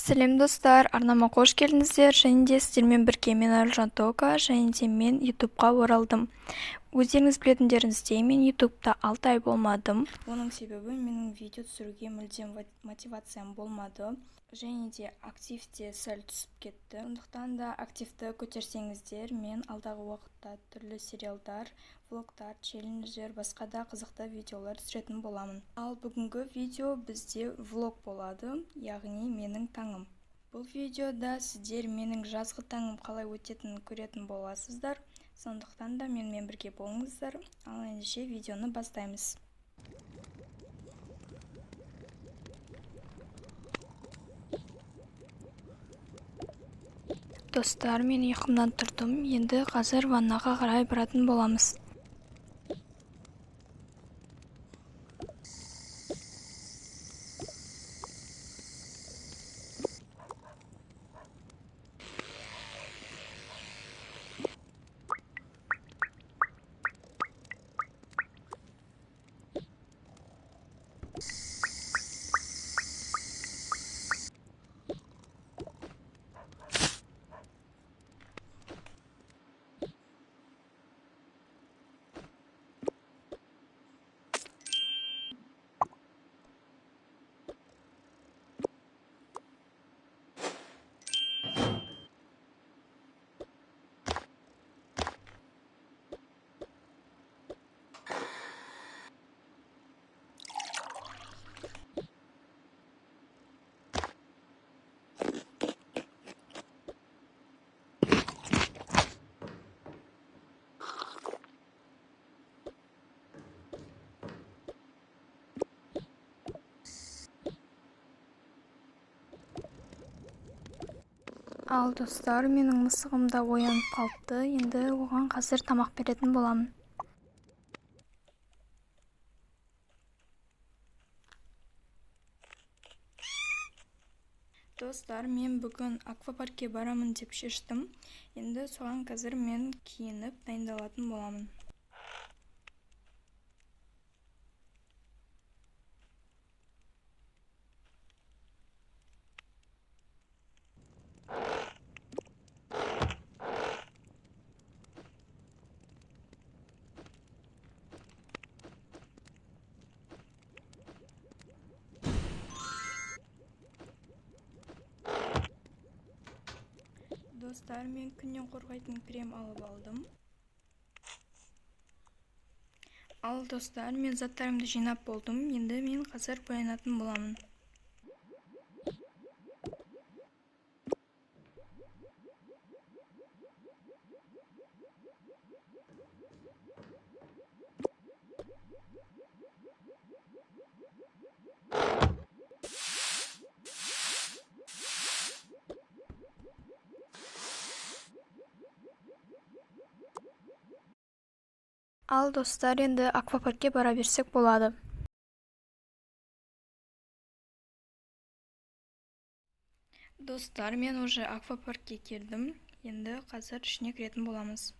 Сәлем достар, арнама қош келдіңіздер. Және де сіздермен бірге мен Аружан Тока, және де мен YouTube'қа оралдым. Өздеріңіз білетіндеріңіздей, мен YouTube'да 6 ай болмадым. Оның себебі менің видео түсіруге мүлдем мотивациям болмады. Және де активте сәл түсіп кетті. Сондықтан да активті көтерсеңіздер, мен алдағы уақытта түрлі сериалдар, влогтар, челленджер, басқа да қызықты видеолар түсіретін боламын. Ал бүгінгі видео бізде влог болады, яғни менің таңым. Бұл видеода сіздер менің жазғы таңым қалай өтетінін көретін боласыздар. Сондықтан да менімен бірге болыңыздар. Ал ендеше видеоны бастаймыз. Достар, мен ұйқымнан тұрдым. Енді қазір ваннаға қарай баратын боламыз. Ал достар, менің мысығым да оянып қалыпты. Енді оған қазір тамақ беретін боламын. Достар, мен бүгін аквапаркке барамын деп шештім. Енді соған қазір мен киініп дайындалатын боламын. Достар, мен күннен қорғайтын крем алып алдым. Ал достар, мен заттарымды жинап болдым. Енді мен қазір боянатын боламын. Ал достар, енді аквапаркке бара берсек болады. Достар, мен уже аквапаркке келдім. Енді қазір ішіне кіретін боламыз.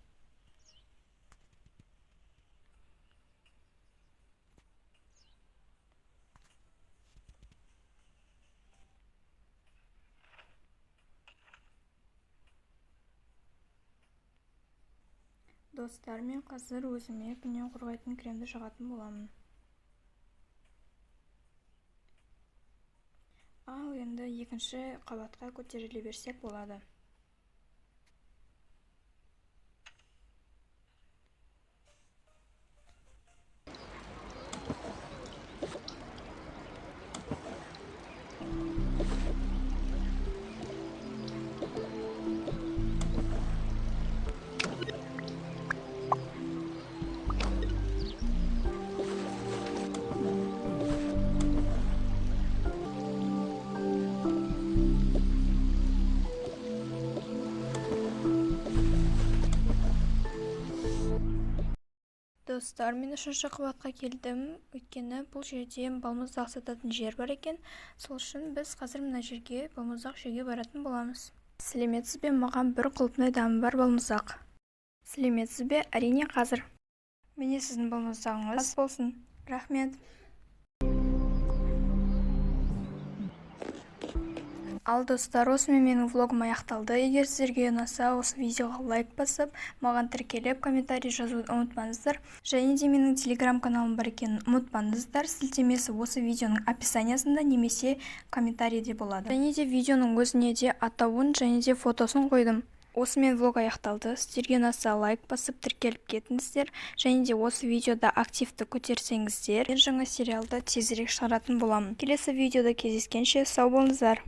Достар, мен қазір өзіме күннен қорғайтын кремді жағатын боламын. Ал енді екінші қабатқа көтеріле берсек болады. Достар, мен үшінші қабатқа келдім. Өйткені бұл жерде балмұздақ сататын жер бар екен. Сол үшін біз қазір мына жерге балмұздақ жеуге баратын боламыз. Сәлеметсіз бе, маған бір құлпынай дәмі бар балмұздақ. Сәлеметсіз бе, әрине қазір. Міне сіздің балмұздағыңыз. Ас болсын. Рахмет. Ал достар, осымен менің влогым аяқталды. Егер сіздерге ұнаса, осы видеоға лайк басып, маған тіркеліп, комментарий жазуды ұмытпаңыздар. Және де менің телеграм-каналым бар екенін ұмытпаңыздар. Сілтемесі осы видеоның описаниясында немесе комментарийде болады. Және де видеоның өзіне де атауын және де фотосын қойдым. Осымен влог аяқталды. Сіздерге ұнаса лайк басып тіркеліп кетіңіздер. Және де осы видеода активті көтерсеңіздер, мен жаңа сериалды тезірек шығаратын боламын. Келесі видеода кездескенше сау болыңыздар.